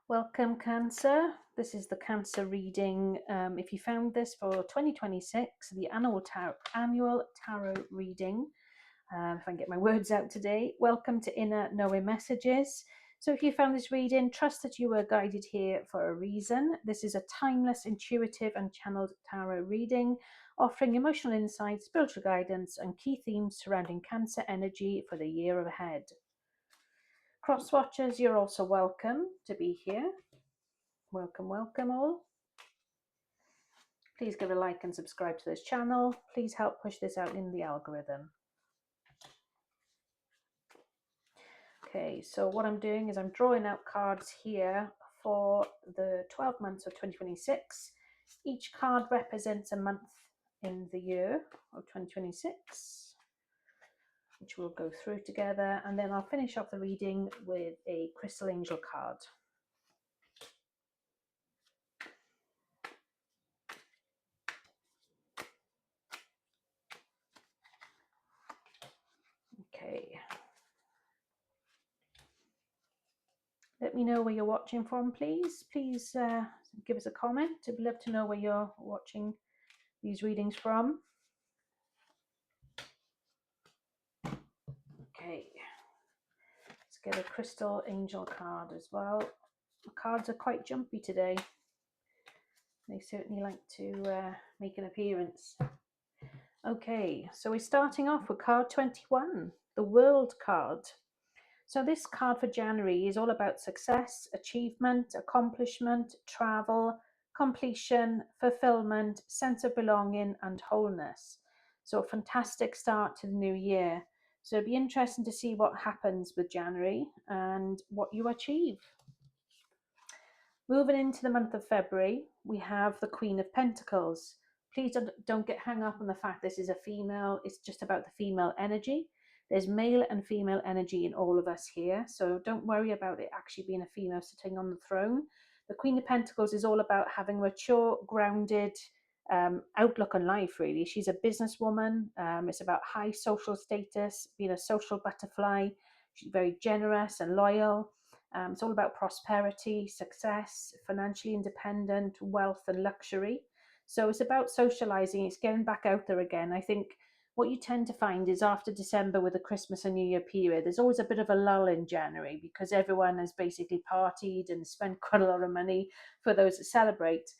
Welcome, Cancer. This is the Cancer reading. If you found this for 2026, the annual tarot reading, if I can get my words out today, welcome to Inner Knowing Messages. So if you found this reading, trust that you were guided here for a reason. This is a timeless, intuitive and channeled tarot reading, offering emotional insight, spiritual guidance and key themes surrounding Cancer energy for the year ahead. Cross watchers, you're also welcome to be here. Welcome all. Please give a like and subscribe to this channel. Please help push this out in the algorithm. Okay, so what I'm doing is I'm drawing out cards here for the 12 months of 2026. Each card represents a month in the year of 2026, which we'll go through together, and then I'll finish off the reading with a crystal angel card. Okay. Let me know where you're watching from, please. Please give us a comment. I'd love to know where you're watching these readings from. Okay, let's get a crystal angel card as well. The cards are quite jumpy today. They certainly like to make an appearance. Okay, so we're starting off with card 21, the World card. So this card for January is all about success, achievement, accomplishment, travel, completion, fulfillment, sense of belonging and wholeness. So a fantastic start to the new year. So it'll be interesting to see what happens with January and what you achieve. Moving into the month of February, we have the Queen of Pentacles. Please don't get hung up on the fact this is a female. It's just about the female energy. There's male and female energy in all of us here, so don't worry about it actually being a female sitting on the throne. The Queen of Pentacles is all about having a mature, grounded outlook on life, really. She's a businesswoman. It's about high social status, being a social butterfly. She's very generous and loyal. It's all about prosperity, success, financially independent, wealth and luxury. So it's about socializing. It's getting back out there again. I think what you tend to find is after December with the Christmas and New Year period, there's always a bit of a lull in January because everyone has basically partied and spent quite a lot of money for those that celebrate.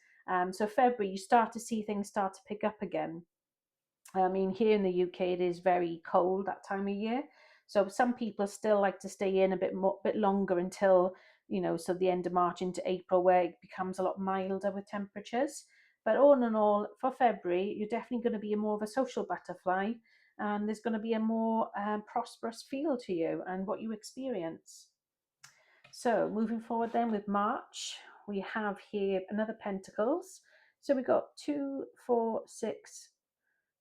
So February, you start to see things start to pick up again. I mean, here in the UK, it is very cold that time of year. So some people still like to stay in a bit longer until, so the end of March into April, where it becomes a lot milder with temperatures. But all in all, for February, you're definitely going to be more of a social butterfly, and there's going to be a more prosperous feel to you and what you experience. So moving forward then with March, we have here another Pentacles. So we've got 2, 4, 6,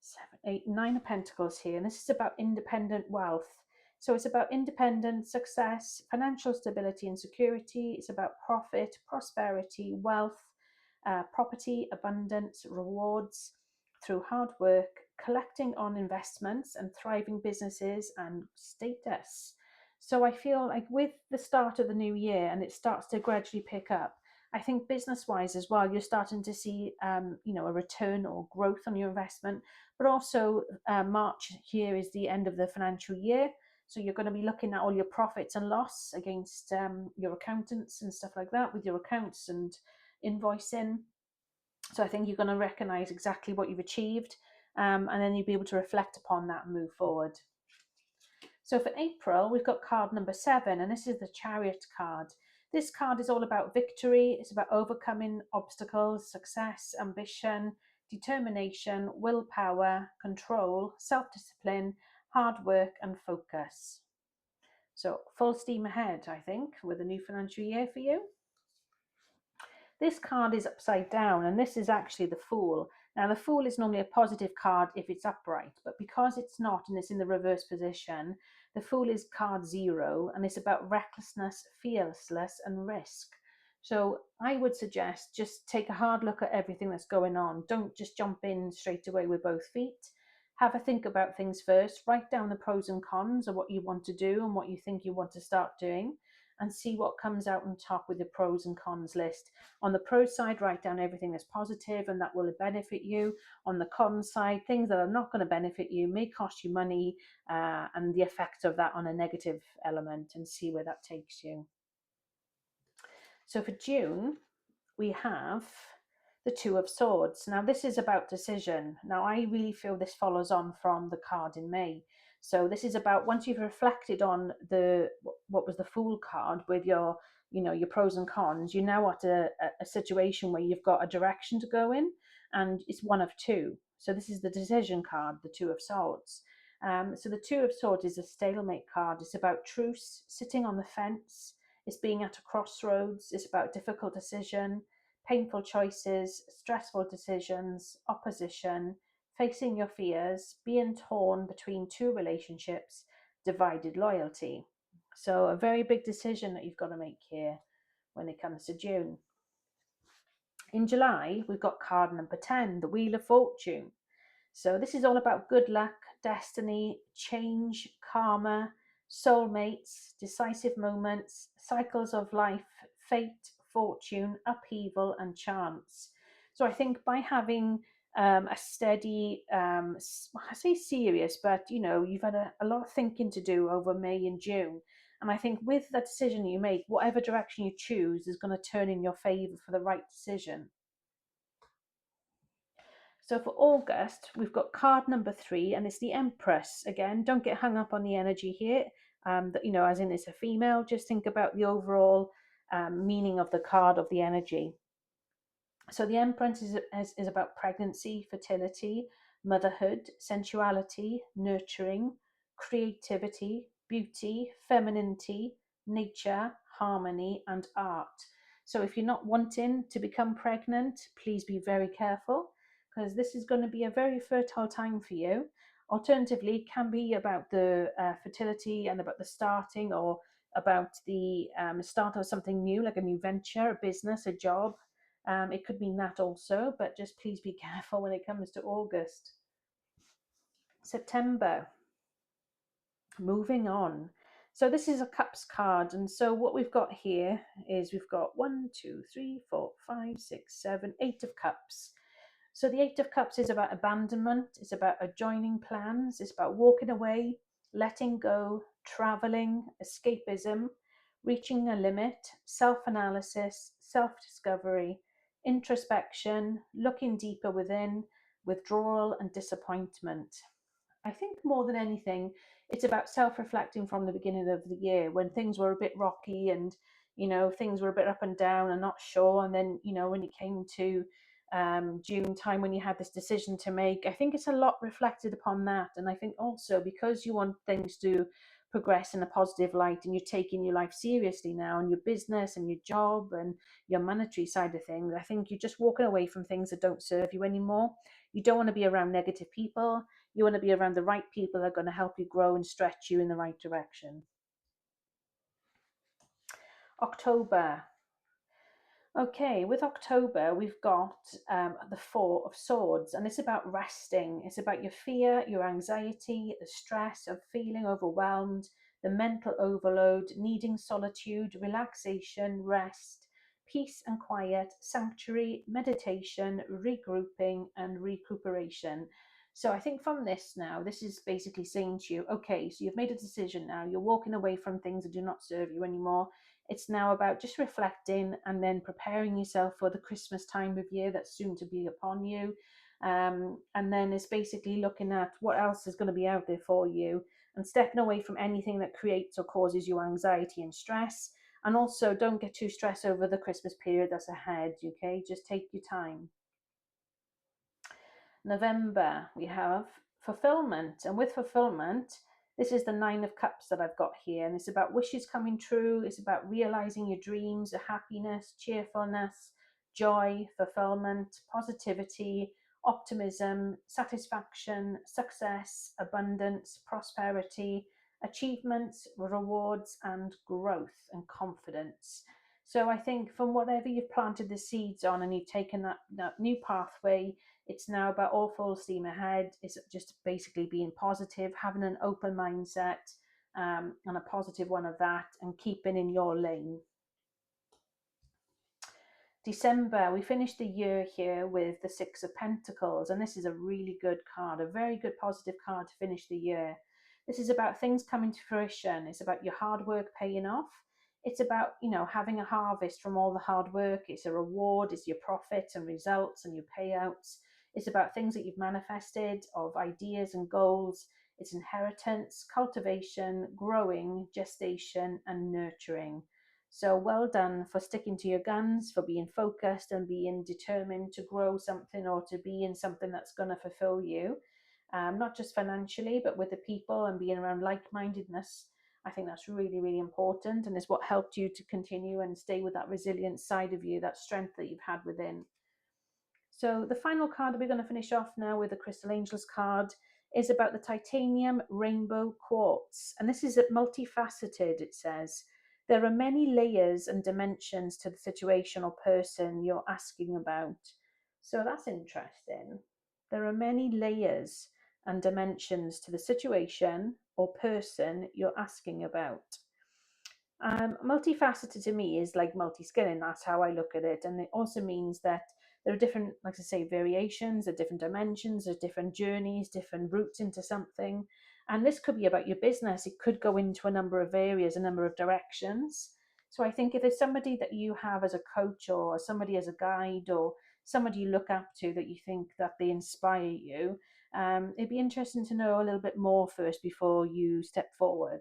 7, 8, 9 of Pentacles here, and this is about independent wealth. So it's about independent success, financial stability and security. It's about profit, prosperity, wealth, property, abundance, rewards through hard work, collecting on investments and thriving businesses and status. So I feel like with the start of the new year and it starts to gradually pick up, I think business-wise as well, you're starting to see, a return or growth on your investment. But also March here is the end of the financial year. So you're going to be looking at all your profits and loss against your accountants and stuff like that with your accounts and invoicing. So I think you're going to recognize exactly what you've achieved, and then you'll be able to reflect upon that and move forward. So for April, we've got card number 7, and this is the Chariot card. This card is all about victory. It's about overcoming obstacles, success, ambition, determination, willpower, control, self-discipline, hard work and focus. So full steam ahead, I think, with a new financial year for you. This card is upside down, and this is actually the Fool. Now, the Fool is normally a positive card if it's upright, but because it's not and it's in the reverse position, the Fool is card 0, and it's about recklessness, fearlessness, and risk. So I would suggest just take a hard look at everything that's going on. Don't just jump in straight away with both feet. Have a think about things first. Write down the pros and cons of what you want to do and what you think you want to start doing. and see what comes out on top with the pros and cons list. On the pro side, write down everything that's positive and that will benefit you. On the con side, things that are not going to benefit you, may cost you money, and the effect of that on a negative element, and see where that takes you. So for June, we have the Two of Swords. Now, this is about decision. Now, I really feel this follows on from the card in May. So this is about once you've reflected on what was the Fool card with your pros and cons, you're now at a situation where you've got a direction to go in, and it's one of two. So this is the decision card, the Two of Swords. So the Two of Swords is a stalemate card. It's about truce, sitting on the fence. It's being at a crossroads. It's about difficult decision, painful choices, stressful decisions, opposition, facing your fears, being torn between two relationships, divided loyalty. So a very big decision that you've got to make here when it comes to June. In July, we've got card number 10, the Wheel of Fortune. So this is all about good luck, destiny, change, karma, soulmates, decisive moments, cycles of life, fate, fortune, upheaval, and chance. So I think by having a steady, I say serious, but you've had a lot of thinking to do over May and June. And I think with the decision you make, whatever direction you choose is going to turn in your favor for the right decision. So for August, we've got card number 3, and it's the Empress. Again, don't get hung up on the energy here. As in it's a female. Just think about the overall meaning of the card, of the energy. So the Empress is about pregnancy, fertility, motherhood, sensuality, nurturing, creativity, beauty, femininity, nature, harmony, and art. So if you're not wanting to become pregnant, please be very careful, because this is going to be a very fertile time for you. Alternatively, it can be about the fertility and about the starting, or about the start of something new, like a new venture, a business, a job. It could mean that also, but just please be careful when it comes to August. September. Moving on. So this is a Cups card, and so what we've got here is we've got 1, 2, 3, 4, 5, 6, 7, 8 of Cups. So the Eight of Cups is about abandonment, it's about adjoining plans, it's about walking away, letting go, traveling, escapism, reaching a limit, self-analysis, self-discovery, introspection, looking deeper within, withdrawal and disappointment. I think more than anything, it's about self-reflecting from the beginning of the year when things were a bit rocky, and things were a bit up and down and not sure, and then when it came to June time, when you had this decision to make, I think it's a lot reflected upon that. And I think also because you want things to progress in a positive light, and you're taking your life seriously now, and your business and your job and your monetary side of things, I think you're just walking away from things that don't serve you anymore. You don't want to be around negative people. You want to be around the right people that are going to help you grow and stretch you in the right direction. October. Okay, with October, we've got the Four of Swords, and it's about resting. It's about your fear, your anxiety, the stress of feeling overwhelmed, the mental overload, needing solitude, relaxation, rest, peace and quiet, sanctuary, meditation, regrouping, and recuperation. So I think from this now, this is basically saying to you, okay, so you've made a decision now, you're walking away from things that do not serve you anymore. It's now about just reflecting and then preparing yourself for the Christmas time of year that's soon to be upon you. And then it's basically looking at what else is going to be out there for you, and stepping away from anything that creates or causes you anxiety and stress. And also, don't get too stressed over the Christmas period that's ahead, okay? Just take your time. November, we have fulfillment. And with fulfillment, this is the Nine of Cups that I've got here. And it's about wishes coming true. It's about realizing your dreams, happiness, cheerfulness, joy, fulfillment, positivity, optimism, satisfaction, success, abundance, prosperity, achievements, rewards, and growth and confidence. So I think from whatever you've planted the seeds on, and you've taken that new pathway, it's now about all full steam ahead. It's just basically being positive, having an open mindset, and a positive one of that, and keeping in your lane. December, we finished the year here with the Six of Pentacles, and this is a really good card, a very good positive card to finish the year. This is about things coming to fruition. It's about your hard work paying off. It's about, having a harvest from all the hard work. It's a reward, it's your profits and results and your payouts. It's about things that you've manifested, of ideas and goals. It's inheritance, cultivation, growing, gestation, and nurturing. So well done for sticking to your guns, for being focused and being determined to grow something or to be in something that's going to fulfill you, not just financially, but with the people and being around like-mindedness. I think that's really, really important, and is what helped you to continue and stay with that resilient side of you, that strength that you've had within. So the final card that we're going to finish off now with the Crystal Angels card is about the titanium rainbow quartz. And this is multifaceted, it says. There are many layers and dimensions to the situation or person you're asking about. So that's interesting. There are many layers and dimensions to the situation or person you're asking about. Multifaceted to me is like multi-skilling. That's how I look at it. And it also means that there are different, like I say, variations, there are different dimensions, there's different journeys, different routes into something. And this could be about your business. It could go into a number of areas, a number of directions. So I think if there's somebody that you have as a coach or somebody as a guide or somebody you look up to that you think that they inspire you, it'd be interesting to know a little bit more first before you step forward.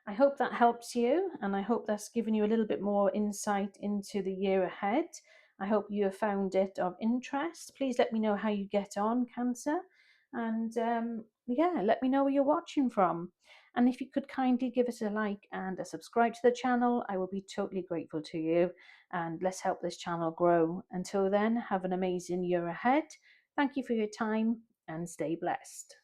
I hope that helps you, and I hope that's given you a little bit more insight into the year ahead. I hope you have found it of interest. Please let me know how you get on, Cancer, and let me know where you're watching from. And if you could kindly give us a like and a subscribe to the channel, I will be totally grateful to you. And let's help this channel grow. Until then, have an amazing year ahead. Thank you for your time and stay blessed.